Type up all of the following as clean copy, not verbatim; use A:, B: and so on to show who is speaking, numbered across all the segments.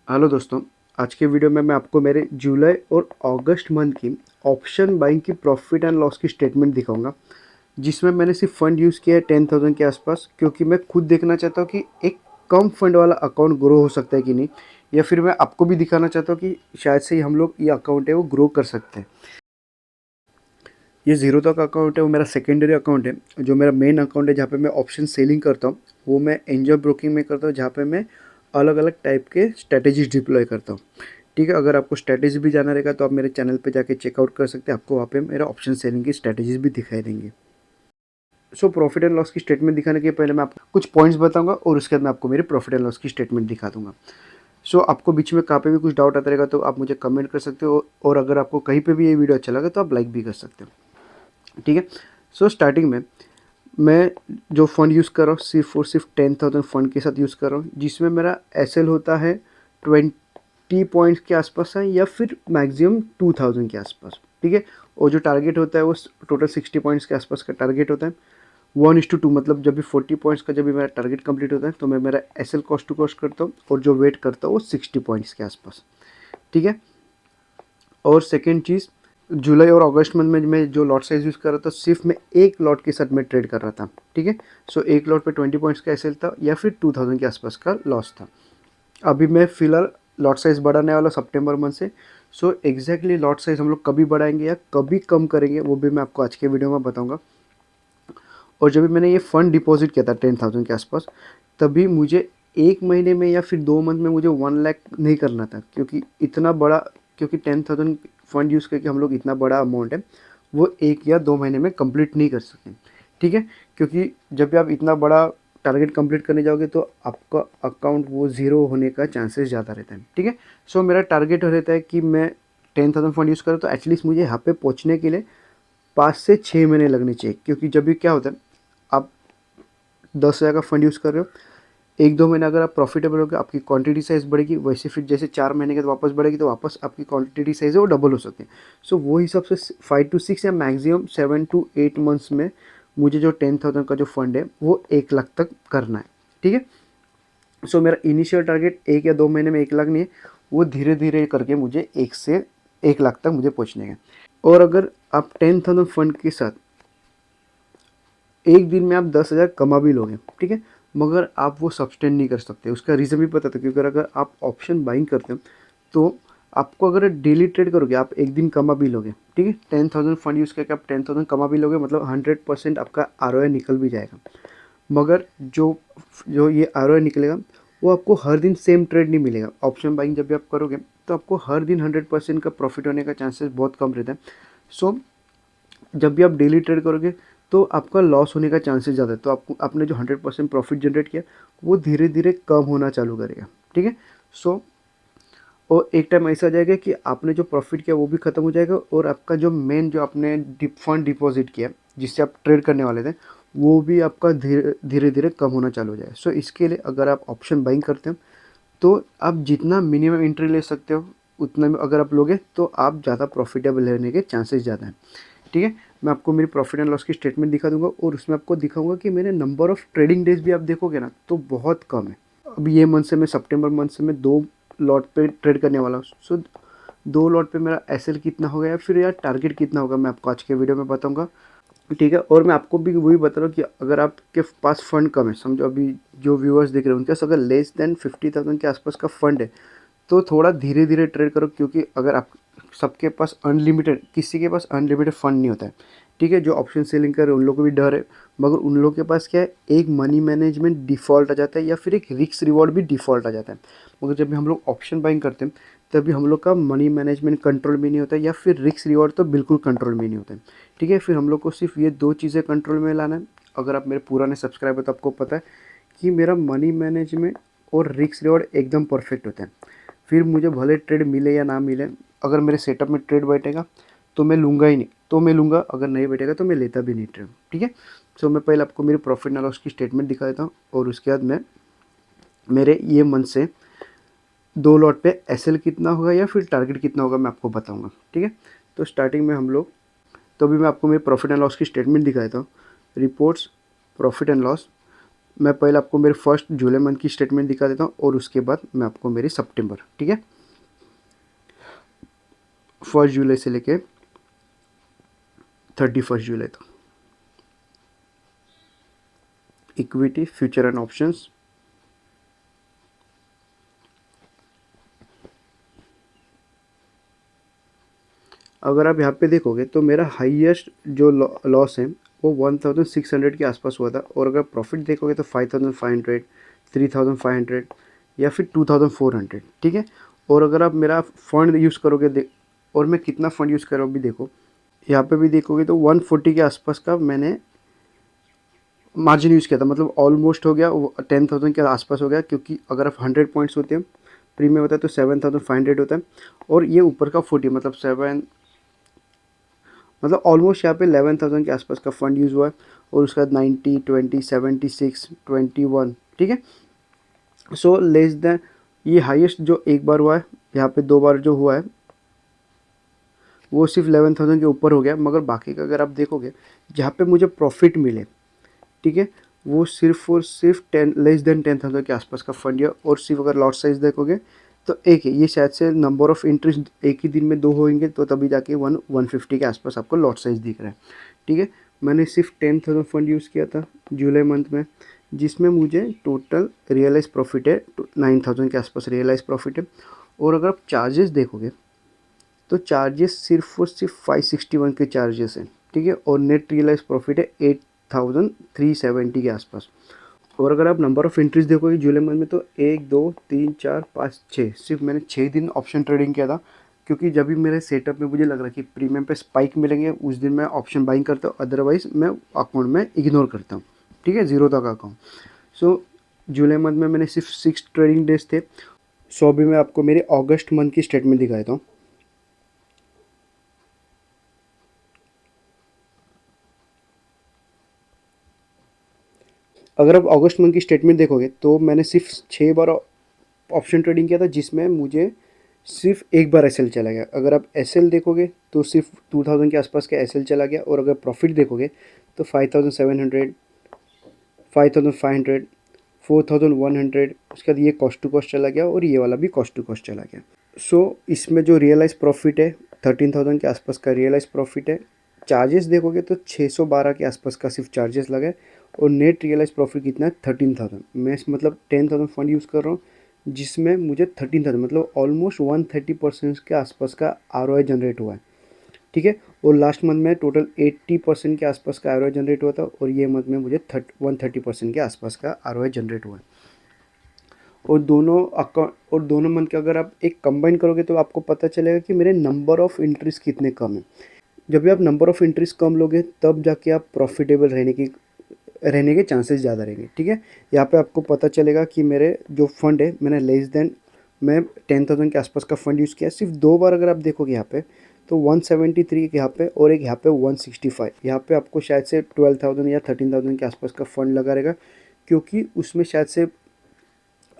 A: Hello दोस्तों। आज के वीडियो में मैं आपको मेरे जुलाई और अगस्त मंथ की ऑप्शन बाइंग की प्रॉफिट एंड लॉस की स्टेटमेंट दिखाऊंगा, जिसमें मैंने सिर्फ फंड यूज़ किया है 10,000 के आसपास, क्योंकि मैं खुद देखना चाहता हूँ कि एक कम फंड वाला अकाउंट ग्रो हो सकता है कि नहीं, या फिर मैं आपको भी दिखाना चाहता हूँ कि शायद से ही हम लोग ये अकाउंट है वो ग्रो कर सकते हैं। ये ज़ीरो तक अकाउंट है वो मेरा सेकेंडरी अकाउंट है। जो मेरा मेन अकाउंट है जहाँ पे मैं ऑप्शन सेलिंग करता हूँ वो मैं एंजल ब्रोकिंग में करता हूँ, जहाँ पे मैं अलग अलग टाइप के स्ट्रेटेजीज डिप्लॉय करता हूँ। ठीक है, अगर आपको स्ट्रेटेजी भी जाना रहेगा तो आप मेरे चैनल पे जाके चेकआउट कर सकते हैं। आपको वहाँ पे मेरा ऑप्शन सेलिंग की स्ट्रेटेजीज भी दिखाई देंगे। सो प्रॉफिट एंड लॉस की स्टेटमेंट दिखाने के पहले मैं आपको कुछ पॉइंट्स बताऊंगा और उसके बाद मैं आपको मेरे प्रॉफिट एंड लॉस की स्टेटमेंट दिखा दूंगा। सो आपको बीच में कहाँ पे भी कुछ डाउट आता रहेगा तो आप मुझे कमेंट कर सकते हो, और अगर आपको कहीं पे भी ये वीडियो अच्छा लगा तो आप लाइक भी कर सकते हो। ठीक है। सो स्टार्टिंग में मैं जो फ़ंड यूज़ कर रहा हूँ सिर्फ और सिर्फ 10,000 फ़ंड के साथ यूज़ कर रहा हूँ, जिसमें मेरा एसएल होता है 20 पॉइंट्स के आसपास है, या फिर मैक्सिमम 2,000 के आसपास। ठीक है। और जो टारगेट होता है वो टोटल 60 पॉइंट्स के आसपास का टारगेट होता है। 1:2, मतलब जब भी 40 पॉइंट्स का जब भी मेरा टारगेट कंप्लीट होता है तो मैं मेरा एसएल कॉस्ट टू कॉस्ट करता हूँ, और जो वेट करता हूँ वो 60 पॉइंट्स के आसपास। ठीक है। और सेकेंड चीज़, जुलाई और अगस्त मंथ में मैं जो लॉट साइज़ यूज़ कर रहा था सिर्फ मैं एक लॉट के साथ मैं ट्रेड कर रहा था। ठीक है। सो एक लॉट पे 20 पॉइंट्स का एसएल था, या फिर 2,000 के आसपास का लॉस था। अभी मैं फ़िलहाल लॉट साइज़ बढ़ाने वाला सितंबर मंथ से। सो एग्जैक्टली लॉट साइज़ हम लोग कभी बढ़ाएंगे या कभी कम करेंगे वो भी मैं आपको आज के वीडियो में बताऊँगा। और जब भी मैंने ये फ़ंड डिपॉजिट किया था 10,000 के आसपास, तभी मुझे एक महीने में या फिर 2 मंथ में मुझे 1 लाख नहीं करना था, क्योंकि इतना बड़ा, क्योंकि 10,000 फंड यूज़ करके हम लोग इतना बड़ा अमाउंट है वो 1 या 2 महीने में कंप्लीट नहीं कर सकते। ठीक है। क्योंकि जब भी आप इतना बड़ा टारगेट कंप्लीट करने जाओगे तो आपका अकाउंट वो ज़ीरो होने का चांसेस ज़्यादा रहता है। ठीक है। सो मेरा टारगेट रहता है कि मैं 10,000 फंड यूज़ करूँ तो एटलीस्ट मुझे यहाँ पे पहुँचने के लिए 5 से 6 महीने लगने चाहिए। क्योंकि जब भी क्या होता है, आप 10,000 का फंड यूज़ कर रहे हो, 1-2 महीने अगर आप प्रॉफिटेबल होगे आपकी क्वांटिटी साइज़ बढ़ेगी, वैसे फिर जैसे 4 महीने के बाद वापस बढ़ेगी तो वापस आपकी क्वांटिटी साइज़ है वो डबल हो सकती है। सो वो हिसाब से 5 to 6 या मैक्सिमम 7 to 8 मंथ्स में मुझे जो 10,000 का जो फंड है वो 1 लाख तक करना है। ठीक है। सो मेरा इनिशियल टारगेट 1 या 2 महीने में 1 लाख नहीं है, वो धीरे धीरे करके मुझे 1 से 1 लाख तक मुझे पहुँचने का। और अगर आप 10,000 फंड के साथ एक दिन में आप 10,000 कमा भी लोगे, ठीक है, मगर आप वो सस्टेन नहीं कर सकते। उसका रीज़न भी पता था, क्योंकि अगर आप ऑप्शन बाइंग करते हो तो आपको अगर डेली ट्रेड करोगे आप एक दिन कमा भी लोगे। ठीक है। 10,000 फंड यूज़ करके आप 10,000 कमा भी लोगे, मतलब 100% आपका आरओआई निकल भी जाएगा। मगर जो जो ये आरओआई निकलेगा वो आपको हर दिन सेम ट्रेड नहीं मिलेगा। ऑप्शन बाइंग जब भी आप करोगे तो आपको हर दिन 100% का प्रॉफिट होने का चांसेस बहुत कम रहता है। सो जब भी आप डेली ट्रेड करोगे तो आपका लॉस होने का चांसेस ज़्यादा है। तो आपको आपने जो 100% प्रॉफिट जनरेट किया वो धीरे धीरे कम होना चालू करेगा। ठीक है। सो और एक टाइम ऐसा आ जाएगा कि आपने जो प्रॉफिट किया वो भी ख़त्म हो जाएगा, और आपका जो मेन जो आपने फंड डिपॉजिट किया जिससे आप ट्रेड करने वाले थे वो भी आपका धीरे धीरे धीरे कम होना चालू हो जाएगा। सो इसके लिए अगर आप ऑप्शन बाइंग करते हो तो आप जितना मिनिमम एंट्री ले सकते हो उतना में अगर आप लोगे तो आप ज़्यादा प्रॉफिटेबल रहने के चांसेस ज़्यादा हैं। ठीक है। मैं आपको मेरी प्रॉफिट एंड लॉस की स्टेटमेंट दिखा दूंगा, और उसमें आपको दिखाऊंगा कि मेरे नंबर ऑफ ट्रेडिंग डेज भी आप देखोगे ना तो बहुत कम है। अभी ये मंथ से मैं सितंबर मंथ से मैं 2 लॉट पे ट्रेड करने वाला हूँ। सो 2 लॉट पे मेरा एसएल कितना होगा या फिर यार टारगेट कितना होगा मैं आपको आज के वीडियो में बताऊंगा। ठीक है। और मैं आपको भी वही बता रहा हूँ कि अगर आपके पास फंड कम है, समझो अभी जो व्यूअर्स देख रहे हैं उनके पास अगर लेस देन 50,000 के आसपास का फंड है तो थोड़ा धीरे धीरे ट्रेड करो, क्योंकि अगर आप सबके पास अनलिमिटेड, किसी के पास अनलिमिटेड फंड नहीं होता है। ठीक है। जो ऑप्शन सेलिंग कर रहे हैं उन लोगों को भी डर है, मगर उन लोगों के पास क्या है, एक मनी मैनेजमेंट डिफ़ॉल्ट आ जाता है या फिर एक रिस्क रिवॉर्ड भी डिफ़ॉल्ट आ जाता है। मगर जब भी हम लोग ऑप्शन बाइंग करते हैं तभी हम लोग का मनी मैनेजमेंट कंट्रोल में नहीं होता है, या फिर रिस्क रिवॉर्ड तो बिल्कुल कंट्रोल में नहीं होता है। ठीक है। फिर हम लोग को सिर्फ ये 2 चीज़ें कंट्रोल में लाना है। अगर आप मेरे पुराने सब्सक्राइबर तो आपको पता है कि मेरा मनी मैनेजमेंट और रिस्क रिवॉर्ड एकदम परफेक्ट होता है। फिर मुझे भले ट्रेड मिले या ना मिले, अगर मेरे सेटअप में ट्रेड बैठेगा तो मैं लूँगा ही नहीं, तो मैं लूँगा, अगर नहीं बैठेगा तो मैं लेता भी नहीं ट्रेड। ठीक है। सो मैं पहले आपको मेरे प्रॉफिट एंड लॉस की स्टेटमेंट दिखा देता हूँ, और उसके बाद मैं मेरे ये मंथ से 2 लॉट पे एसएल कितना होगा या फिर टारगेट कितना होगा मैं आपको बताऊँगा। ठीक है। तो स्टार्टिंग में हम लोग, तो अभी मैं आपको मेरे प्रॉफिट एंड लॉस की स्टेटमेंट दिखा देता हूँ। रिपोर्ट्स, प्रॉफिट एंड लॉस, मैं पहले आपको मेरे फर्स्ट जुलाई मंथ की स्टेटमेंट दिखा देता हूँ और उसके बाद मैं आपको मेरी सितंबर, ठीक है, 1 जुलाई से लेके 31 जुलाई तक। इक्विटी, फ्यूचर एंड ऑप्शंस, अगर आप यहाँ पे देखोगे तो मेरा हाईएस्ट जो लॉस है वो 1600 के आसपास हुआ था, और अगर प्रॉफिट देखोगे तो 5500, 3500 या फिर 2400, ठीक है। और अगर आप मेरा फंड यूज़ करोगे और मैं कितना फ़ंड यूज़ कर रहा हूँ अभी देखो, यहाँ पे भी देखोगे तो 140 के आसपास का मैंने मार्जिन यूज़ किया था, मतलब ऑलमोस्ट हो गया 10,000 के आसपास हो गया, क्योंकि अगर आप 100 पॉइंट्स होते हैं प्रीमियम होता है तो 7500 होता है, और ये ऊपर का 40 मतलब 7, मतलब ऑलमोस्ट यहाँ पे 11,000 के आसपास का फंड यूज़ हुआ है, और उसके बाद 90, 20, 76, 21, ठीक है। सो लेस देन, ये हाईएस्ट जो एक बार हुआ है, यहाँ पे 2 बार जो हुआ है वो सिर्फ 11,000 के ऊपर हो गया, मगर बाकी का अगर आप देखोगे जहाँ पे मुझे प्रॉफिट मिले, ठीक है, वो सिर्फ और सिर्फ 10 लेस देन 10,000 के आसपास का फंड है। और सिर्फ अगर लॉट साइज देखोगे तो एक है, ये शायद से नंबर ऑफ एंट्रीज एक ही दिन में 2 होंगे तो तभी जाके 150 के आसपास आपको लॉट साइज दिख रहा है, ठीक है। मैंने सिर्फ 10,000 फंड यूज़ किया था जुलाई मंथ में, जिसमें मुझे टोटल रियलाइज प्रॉफिट है 9,000 के आसपास रियलाइज प्रॉफिट है। और अगर आप चार्जेस देखोगे तो चार्जेस सिर्फ और सिर्फ 561 के चार्जेस हैं, ठीक है, और नेट रियलाइज प्रॉफिट है 8,370 के आसपास। और अगर आप नंबर ऑफ एंट्रीज देखोगे जुलाई मंथ में तो 1, 2, 3, 4, 5, 6, सिर्फ मैंने 6 दिन ऑप्शन ट्रेडिंग किया था, क्योंकि जब भी मेरे सेटअप में मुझे लग रहा कि प्रीमियम पे स्पाइक मिलेंगे उस दिन मैं ऑप्शन बाइंग करता हूँ, अदरवाइज मैं अकाउंट में इग्नोर करता हूँ, ठीक है, जीरो तक अकाउंट। सो जुलाई मंथ में मैंने सिर्फ 6 ट्रेडिंग डेज थे। सो अभी मैं आपको मेरे अगस्त मंथ की स्टेटमेंट दिखाता हूँ। अगर आप अगस्त मंथ की स्टेटमेंट देखोगे तो मैंने सिर्फ 6 बार ऑप्शन ट्रेडिंग किया था, जिसमें मुझे सिर्फ एक बार एसएल चला गया। अगर आप एसएल देखोगे तो सिर्फ 2000 के आसपास का एसएल चला गया, और अगर प्रॉफिट देखोगे तो 5700, 5500, 4100, उसके बाद ये कॉस्ट टू कॉस्ट चला गया, और ये वाला भी कॉस्ट टू कॉस्ट चला गया। सो इसमें जो रियलाइज प्रॉफिट है 13,000 के आसपास का रियलाइज प्रॉफिट है। चार्जेस देखोगे तो 612 के आसपास का सिर्फ चार्जेस लगा है, और नेट रियलाइज प्रॉफिट कितना है 13,000। मैं मतलब 10,000 फंड यूज़ कर रहा हूँ, जिसमें मुझे 13,000 मतलब ऑलमोस्ट 130% के आसपास का आरओआई जनरेट हुआ है, ठीक है। और लास्ट मंथ में टोटल 80% के आसपास का आरओआई जनरेट हुआ था, और ये मंथ में मुझे 130% के आसपास का आरओआई जनरेट हुआ है। और दोनों अकाउंट और दोनों मंथ के अगर आप एक कंबाइन करोगे तो आपको पता चलेगा कि मेरे नंबर ऑफ़ एंट्रीज कितने कम है। जब भी आप नंबर ऑफ़ एंट्रीज कम लोगे तब जाके आप प्रॉफिटेबल रहने के चांसेस ज़्यादा रहेंगे, ठीक है। यहाँ पे आपको पता चलेगा कि मेरे जो फंड है मैंने लेस देन मैं 10,000 के आसपास का फंड यूज़ किया सिर्फ 2 बार। अगर आप देखोगे यहाँ पे तो 173 यहाँ पे, और एक यहाँ पे 165, यहाँ पे आपको शायद से 12,000 या 13,000 के आसपास का फंड लगा रहेगा, क्योंकि उसमें शायद से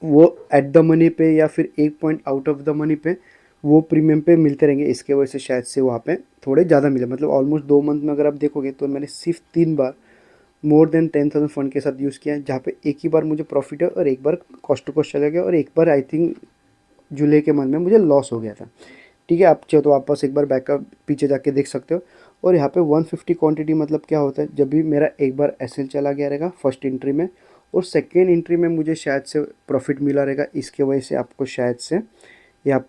A: वो एट द मनी पे या फिर एक point out of the money पे वो प्रीमियम पे मिलते रहेंगे, इसके वजह से शायद से वहाँ पे थोड़े ज़्यादा मिले। मतलब ऑलमोस्ट 2 मंथ में अगर आप देखोगे तो मैंने सिर्फ 3 बार मोर देन 10,000 फंड के साथ यूज़ किया है, जहाँ पे एक ही बार मुझे प्रॉफिट है और एक बार कॉस्ट टू कॉस्ट चला गया, और एक बार आई थिंक जुलाई के मंथ में मुझे लॉस हो गया था, ठीक है। आप चाहो तो वापस एक बार बैकअप पीछे जाके देख सकते हो। और यहाँ पे 150 क्वांटिटी मतलब क्या होता है, जब भी मेरा एक बार एसएल चला गया रहेगा फर्स्ट एंट्री में, और सेकेंड एंट्री में मुझे शायद से प्रॉफिट मिला रहेगा, इसके वजह से आपको शायद से यहाँ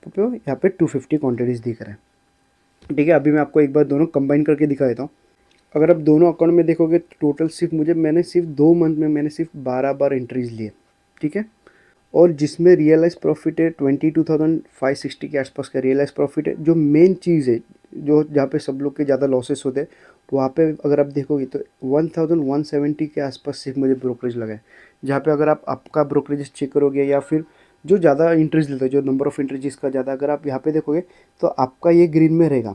A: पे 250 क्वांटिटीज़ दिख रहा है, ठीक है। अभी मैं आपको एक बार दोनों कंबाइन करके दिखा देता हूँ। अगर आप दोनों अकाउंट में देखोगे तो टोटल सिर्फ मैंने सिर्फ 2 मंथ में मैंने सिर्फ 12 बार एंट्रीज लिए, ठीक है। और जिसमें रियलाइज प्रॉफिट है 22,560 के आसपास का रियलाइज प्रॉफिट है। जो मेन चीज़ है जो जहाँ पे सब लोग के ज़्यादा लॉसेस होते हैं, वहाँ पे अगर आप देखोगे तो 1,170 के आसपास सिर्फ मुझे ब्रोकरेज लगा है, जहाँ पे अगर आप आपका ब्रोकरेज चेक करोगे या फिर जो ज़्यादा इंटरेस्ट लेते हैं, जो नंबर ऑफ़ इंटरेस्ट जिसका ज़्यादा, अगर आप यहाँ पे देखोगे तो आपका ये ग्रीन में रहेगा,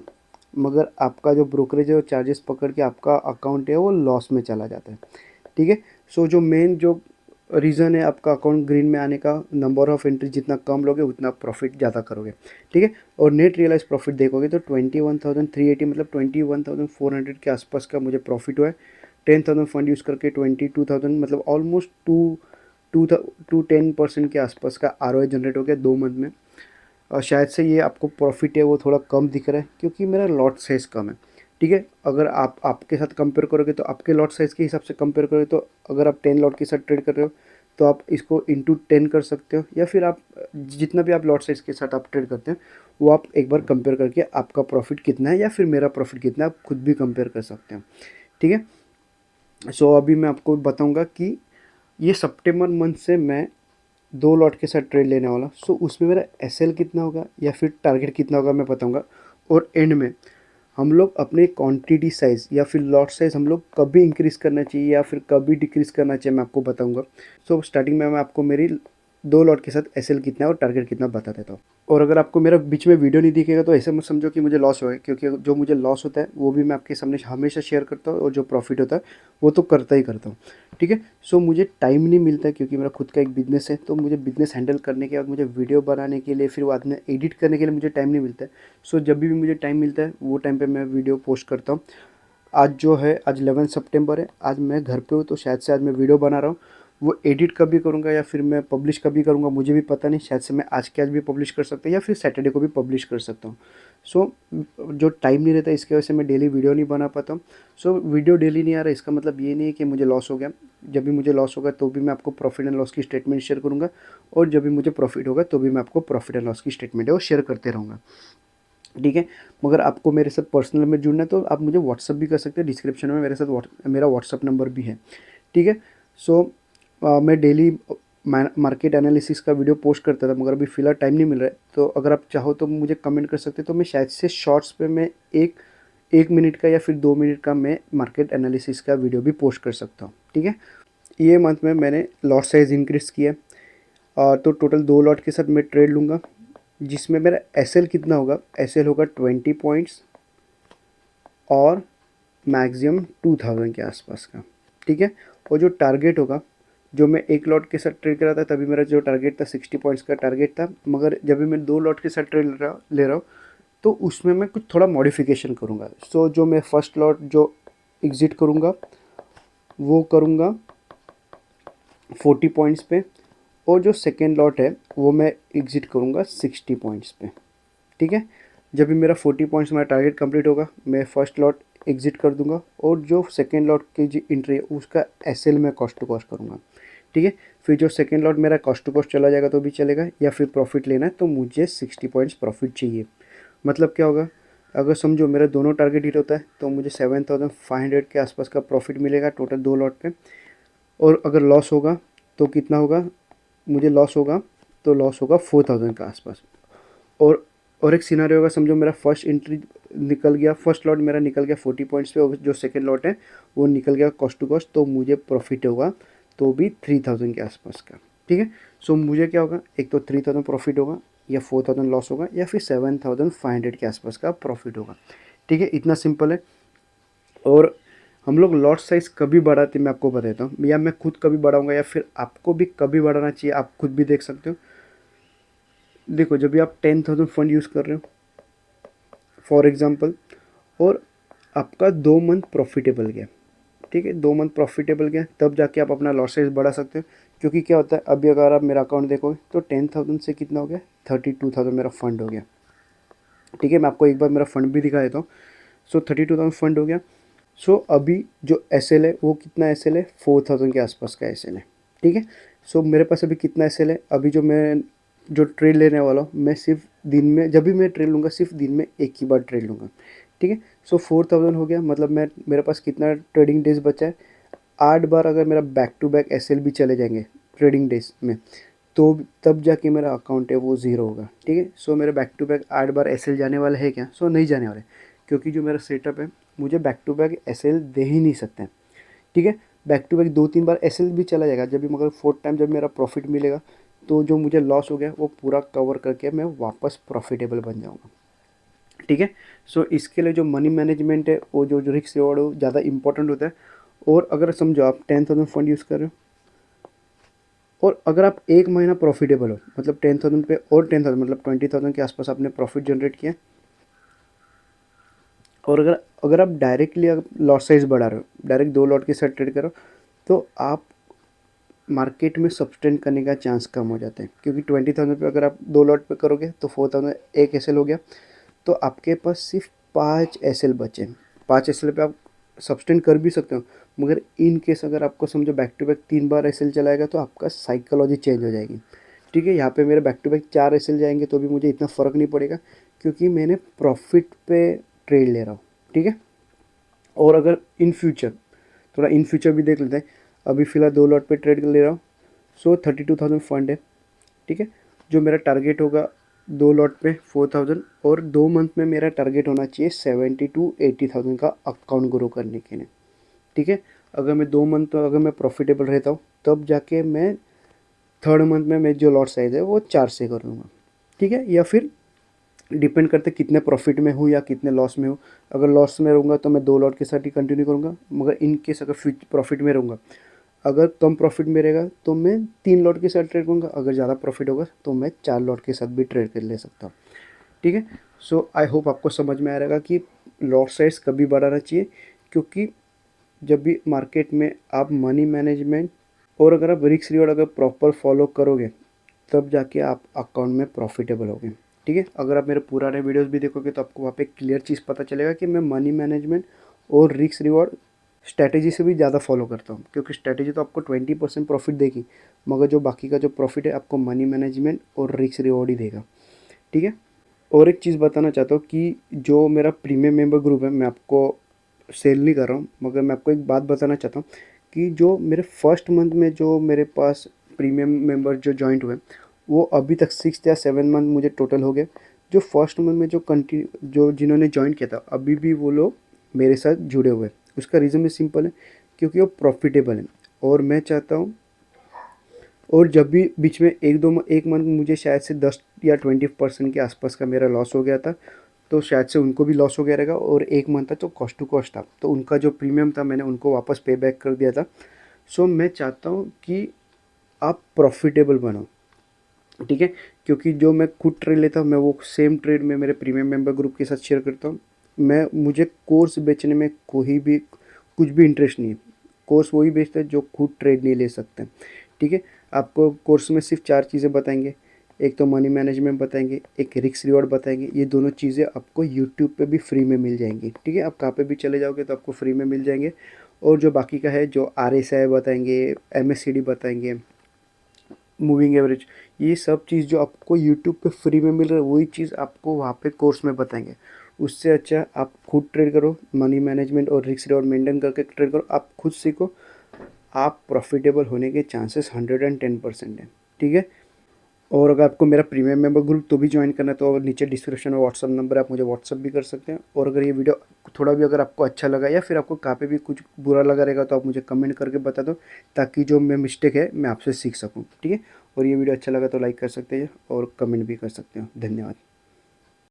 A: मगर आपका जो ब्रोकरेज है वो चार्जेस पकड़ के आपका अकाउंट है वो लॉस में चला जाता है, ठीक है। सो जो मेन जो रीज़न है आपका अकाउंट ग्रीन में आने का, नंबर ऑफ़ एंट्री जितना कम लोगे उतना प्रॉफिट ज़्यादा करोगे, ठीक है। और नेट रियलाइज प्रॉफिट देखोगे तो 21,380 मतलब 21,400 के आसपास का मुझे प्रॉफिट हुआ है, 10,000 फंड यूज़ करके 22,000 मतलब ऑलमोस्ट टू टू 10% के आसपास का आरओआई जनरेट हो गया 2 मंथ में। और शायद से ये आपको प्रॉफिट है वो थोड़ा कम दिख रहा है क्योंकि मेरा लॉट साइज़ कम है। ठीक है, अगर आप आपके साथ कंपेयर करोगे तो आपके लॉट साइज़ के हिसाब से कंपेयर करोगे तो अगर आप 10 लॉट के साथ ट्रेड कर रहे हो तो आप इसको इंटू 10 कर सकते हो, या फिर आप जितना भी आप लॉट साइज़ के साथ आप ट्रेड करते हैं वो आप एक बार कंपेयर करके आपका प्रॉफिट कितना है या फिर मेरा प्रॉफिट कितना है आप खुद भी कंपेयर कर सकते हो। ठीक है, सो अभी मैं आपको बताऊंगा कि ये सितंबर मंथ से मैं 2 लॉट के साथ ट्रेड लेने वाला, सो उसमें मेरा एसएल कितना होगा या फिर टारगेट कितना होगा मैं बताऊंगा। और एंड में हम लोग अपने क्वांटिटी साइज़ या फिर लॉट साइज़ हम लोग कभी इंक्रीज़ करना चाहिए या फिर कभी डिक्रीज़ करना चाहिए मैं आपको बताऊंगा। सो स्टार्टिंग में मैं आपको मेरी 2 लॉट के साथ एसएल कितना है और टारगेट कितना बता देता हूँ। और अगर आपको मेरा बीच में वीडियो नहीं दिखेगा तो ऐसे मत समझो कि मुझे लॉस हो गया, क्योंकि जो मुझे लॉस होता है वो भी मैं आपके सामने हमेशा शेयर करता हूँ और जो प्रॉफिट होता है वो तो करता ही करता हूँ। ठीक है, सो मुझे टाइम नहीं मिलता है क्योंकि मेरा खुद का एक बिज़नेस है, तो मुझे बिज़नेस हैंडल करने के बाद मुझे वीडियो बनाने के लिए फिर बाद में एडिट करने के लिए मुझे टाइम नहीं मिलता है। सो जब भी मुझे टाइम मिलता है वो टाइम पे मैं वीडियो पोस्ट करता हूँ। आज जो है आज 11 सितंबर है, आज मैं घर पे हूँ तो शायद से आज मैं वीडियो बना रहा हूँ। वो एडिट कभी करूँगा या फिर मैं पब्लिश कभी करूँगा मुझे भी पता नहीं, शायद से मैं आज के आज भी पब्लिश कर सकता हूँ या फिर सैटरडे को भी पब्लिश कर सकता हूँ। सो जो टाइम नहीं रहता इसकी वजह से मैं डेली वीडियो नहीं बना पाता हूँ। सो वीडियो डेली नहीं आ रहा इसका मतलब ये नहीं है कि मुझे लॉस हो गया। जब भी मुझे लॉस होगा तो भी मैं आपको प्रॉफिट एंड लॉस की स्टेटमेंट शेयर करूँगा, और जब भी मुझे प्रॉफिट होगा तो भी मैं आपको प्रॉफिट एंड लॉस की स्टेटमेंट है वो शेयर करते रहूँगा। ठीक है, मगर आपको मेरे साथ पर्सनल में जुड़ना है तो आप मुझे व्हाट्सअप भी कर सकते हैं, डिस्क्रिप्शन में मेरे साथ मेरा व्हाट्सअप नंबर भी है। ठीक है, सो मैं डेली मार्केट एनालिसिस का वीडियो पोस्ट करता था मगर अभी फ़िलहाल टाइम नहीं मिल रहा है, तो अगर आप चाहो तो मुझे कमेंट कर सकते हैं, तो मैं शायद से शॉर्ट्स पे मैं एक 1 मिनट का या फिर 2 मिनट का मैं मार्केट एनालिसिस का वीडियो भी पोस्ट कर सकता हूँ। ठीक है, ये मंथ में मैंने लॉट साइज़ इंक्रीज़ किया, तो टोटल 2 लॉट के साथ मैं ट्रेड लूँगा जिसमें मेरा एसएल कितना होगा, एसएल होगा 20 पॉइंट्स और मैक्सिमम 2000 के आसपास का। ठीक है, और जो टारगेट होगा, जो मैं 1 लॉट के साथ ट्रेड कर रहा था तभी मेरा जो टारगेट था 60 पॉइंट्स का टारगेट था, मगर जब भी मैं 2 लॉट के साथ ट्रेड ले रहा हूँ तो उसमें मैं कुछ थोड़ा मॉडिफिकेशन करूँगा। सो जो मैं फर्स्ट लॉट जो एग्ज़िट करूँगा वो करूँगा 40 पॉइंट्स पे, और जो सेकेंड लॉट है वो मैं एग्ज़िट करूँगा 60 पॉइंट्स पे। ठीक है, जब भी मेरा 40 पॉइंट्स मेरा टारगेट कंप्लीट होगा मैं फर्स्ट लॉट एग्ज़िट कर दूंगा, और जो सेकेंड लॉट की जो एंट्री है उसका एसएल में कॉस्ट टू कॉस्ट करूँगा। ठीक है, फिर जो सेकेंड लॉट मेरा कॉस्ट टू कॉस्ट चला जाएगा तो भी चलेगा, या फिर प्रॉफिट लेना है तो मुझे 60 पॉइंट्स प्रॉफिट चाहिए। मतलब क्या होगा, अगर समझो मेरा दोनों टारगेट हिट होता है तो मुझे 7,500 के आसपास का प्रॉफिट मिलेगा टोटल 2 लॉट पे। और अगर लॉस होगा तो कितना होगा, मुझे लॉस होगा तो लॉस होगा 4,000 के आसपास। और एक सिनारियो होगा, समझो मेरा फर्स्ट एंट्री निकल गया, फर्स्ट लॉट मेरा निकल गया 40 पॉइंट्स पे, और जो सेकंड लॉट है वो निकल गया कॉस्ट टू कॉस्ट, तो मुझे प्रॉफिट होगा तो भी 3,000 के आसपास का। ठीक है, सो मुझे क्या होगा, एक तो 3,000 प्रॉफिट होगा या 4,000 लॉस होगा या फिर 7,500 के आसपास का प्रॉफिट होगा। ठीक है, इतना सिंपल है। और हम लोग लॉट साइज़ कभी बढ़ाते मैं आपको बताता हूँ, या मैं खुद कभी बढ़ाऊँगा या फिर आपको भी कभी बढ़ाना चाहिए, आप खुद भी देख सकते हो। देखो, जब भी आप 10,000 फंड यूज़ कर रहे हो फॉर एग्ज़ाम्पल, और आपका 2 मंथ प्रॉफिटेबल गया, ठीक है, 2 मंथ प्रॉफिटेबल गया, तब जाके आप अपना लॉसेस बढ़ा सकते हो। क्योंकि क्या होता है, अभी अगर आप मेरा अकाउंट देखोगे तो 10,000 से कितना हो गया, 32,000 मेरा फंड हो गया। ठीक है, मैं आपको एक बार मेरा फंड भी दिखा देता हूँ। सो 32,000 फंड हो गया। सो अभी जो एसएल है वो कितना एसएल है, 4,000 के आसपास का एसएल है। ठीक है, सो मेरे पास अभी कितना एसएल है, अभी जो ट्रेड लेने वाला हूँ मैं सिर्फ दिन में, जब भी मैं ट्रेड लूँगा सिर्फ दिन में एक ही बार ट्रेड लूँगा। ठीक है, सो 4,000 हो गया, मतलब मेरे पास कितना ट्रेडिंग डेज बचा है, 8 बार अगर मेरा बैक टू बैक एसएल भी चले जाएंगे ट्रेडिंग डेज में तो तब जाके मेरा अकाउंट है वो ज़ीरो होगा। ठीक है, सो मेरे बैक टू बैक 8 बार एसएल जाने वाला है क्या, सो नहीं जाने वाले, क्योंकि जो मेरा सेटअप है मुझे बैक टू बैक एसएल दे ही नहीं सकते हैं। ठीक है, बैक टू बैक 2-3 बार एसएल भी चला जाएगा, जब भी मगर फोर्थ टाइम जब मेरा प्रॉफिट मिलेगा तो जो मुझे लॉस हो गया वो पूरा कवर करके मैं वापस प्रॉफिटेबल बन जाऊँगा। ठीक है, सो इसके लिए जो मनी मैनेजमेंट है वो जो रिस्क रिवॉर्ड हो ज़्यादा इंपॉर्टेंट होता है। और अगर समझो आप 10,000 फंड यूज़ कर रहे हो और अगर आप एक महीना प्रॉफिटेबल हो, मतलब 10,000 पे और 10,000 मतलब 20,000 के आसपास आपने प्रॉफिट जनरेट किया, और अगर अगर आप डायरेक्टली लॉट साइज़ बढ़ा रहे हो, डायरेक्ट 2 लॉट के साथ ट्रेड करो, तो आप मार्केट में सब्सटेंड करने का चांस कम हो जाता है, क्योंकि 20,000 पे अगर आप 2 लॉट पे करोगे तो 4,000 एक एसएल हो गया, तो आपके पास सिर्फ 5 एसएल बचे। 5 एसएल पे आप सब्सटेंड कर भी सकते हो, मगर इन केस अगर आपको समझो बैक टू बैक 3 बार एसएल चलाएगा तो आपका साइकोलॉजी चेंज हो जाएगी। ठीक है, यहाँ पे मेरे बैक टू बैक 4 एसएल जाएंगे तो भी मुझे इतना फ़र्क नहीं पड़ेगा, क्योंकि मैंने प्रॉफिट पे ट्रेड ले रहा हूँ। ठीक है, और अगर इन फ्यूचर, थोड़ा इन फ्यूचर भी देख लेते हैं, अभी फ़िलहाल 2 लॉट पे ट्रेड ले रहा हूँ, सो 32,000 फंड है। ठीक है, जो मेरा टारगेट होगा 2 लॉट पे 4,000, और 2 मंथ में मेरा टारगेट होना चाहिए 70,000 to 80,000 का अकाउंट ग्रो करने के लिए। ठीक है, अगर मैं 2 मंथ अगर मैं प्रॉफिटेबल रहता हूँ, तब जाके मैं थर्ड मंथ में मैं जो लॉट साइज़ है वो 4 से कर लूँगा। ठीक है, या फिर डिपेंड करते कितने प्रॉफिट में हूँ या कितने लॉस में हूँ। अगर लॉस में रहूँगा तो मैं 2 लॉट के साथ ही कंटिन्यू करूँगा, मगर इन केस अगर प्रॉफिट में रहूँगा, अगर कम प्रॉफिट में रहेगा तो मैं 3 लॉट के साथ ट्रेड करूँगा, अगर ज़्यादा प्रॉफिट होगा तो मैं 4 लॉट के साथ भी ट्रेड कर ले सकता हूँ। ठीक है, सो आई होप आपको समझ में आ रहेगा कि लॉट साइज़ कभी बढ़ाना चाहिए, क्योंकि जब भी मार्केट में आप मनी मैनेजमेंट और अगर आप रिस्क रिवॉर्ड अगर प्रॉपर फॉलो करोगे, तब जाके आप अकाउंट में प्रॉफिटेबल होगे। ठीक है, अगर आप मेरे पुराने वीडियोस भी देखोगे तो आपको वहाँ पे क्लियर चीज़ पता चलेगा कि मैं मनी मैनेजमेंट और रिस्क रिवॉर्ड स्ट्रैटेजी से भी ज़्यादा फॉलो करता हूँ, क्योंकि स्ट्रैटेजी तो आपको 20% प्रॉफिट देगी, मगर जो बाकी का जो प्रॉफिट है आपको मनी मैनेजमेंट और रिस्क रिवॉर्ड ही देगा। ठीक है, और एक चीज़ बताना चाहता हूँ कि जो मेरा प्रीमियम मेंबर ग्रुप है, मैं आपको सेल नहीं कर रहा हूँ, मगर मैं आपको एक बात बताना चाहता हूँ कि जो मेरे फर्स्ट मंथ में जो मेरे पास प्रीमियम मेंबर जो जॉइंट हुए, वो अभी तक 6 या 7 मंथ मुझे टोटल हो गए। जो फर्स्ट मंथ में जो जिन्होंने जॉइन किया था, अभी भी वो लोग मेरे साथ जुड़े हुए हैं। उसका रीज़न भी सिंपल है, क्योंकि वो प्रॉफिटेबल है। और मैं चाहता हूँ, और जब भी बीच में एक मंथ मुझे शायद से 10 या 20% के आसपास का मेरा लॉस हो गया था, तो शायद से उनको भी लॉस हो गया रहेगा। और एक मंथ था तो कॉस्ट टू कॉस्ट था, तो उनका जो प्रीमियम था मैंने उनको वापस पे बैक कर दिया था। सो मैं चाहता हूँ कि आप प्रॉफिटेबल बनो। ठीक है, क्योंकि जो मैं खुद ट्रेड लेता हूँ, मैं वो सेम ट्रेड में मेरे प्रीमियम मेंबर ग्रुप के साथ शेयर करता हूँ। मुझे कोर्स बेचने में कोई भी कुछ भी इंटरेस्ट नहीं है। कोर्स वही बेचता है जो खुद ट्रेड नहीं ले सकते। ठीक है, आपको कोर्स में सिर्फ 4 चीज़ें बताएंगे। एक तो मनी मैनेजमेंट बताएंगे, एक रिस्क रिवॉर्ड बताएंगे। ये दोनों चीज़ें आपको यूट्यूब पे भी फ्री में मिल जाएंगी। ठीक है, आप कहाँ पे भी चले जाओगे तो आपको फ्री में मिल जाएंगे। और जो बाकी का है, जो RSI बताएंगे, MACD बताएंगे, मूविंग एवरेज, ये सब चीज़ जो आपको यूट्यूब पे फ्री में मिल रहा है, वही चीज़ आपको वहाँ पे कोर्स में बताएंगे। उससे अच्छा आप खुद ट्रेड करो, मनी मैनेजमेंट और रिस्क रिवॉर्ड मेंटेन करके ट्रेड करो, आप खुद सीखो, आप प्रॉफिटेबल होने के चांसेस 110% हैं। ठीक है, और अगर आपको मेरा प्रीमियम मेंबर ग्रुप तो भी ज्वाइन करना है, तो नीचे डिस्क्रिप्शन में व्हाट्सअप नंबर है, आप मुझे व्हाट्सअप भी कर सकते हैं। और अगर ये वीडियो थोड़ा भी अगर आपको अच्छा लगा या फिर आपको कहाँ पे भी कुछ बुरा लगा रहेगा, तो आप मुझे कमेंट करके बता दो, ताकि जो मैं मिस्टेक है मैं आपसे सीख सकूँ। ठीक है, और ये वीडियो अच्छा लगा तो लाइक कर सकते हैं और कमेंट भी कर सकते हो। धन्यवाद।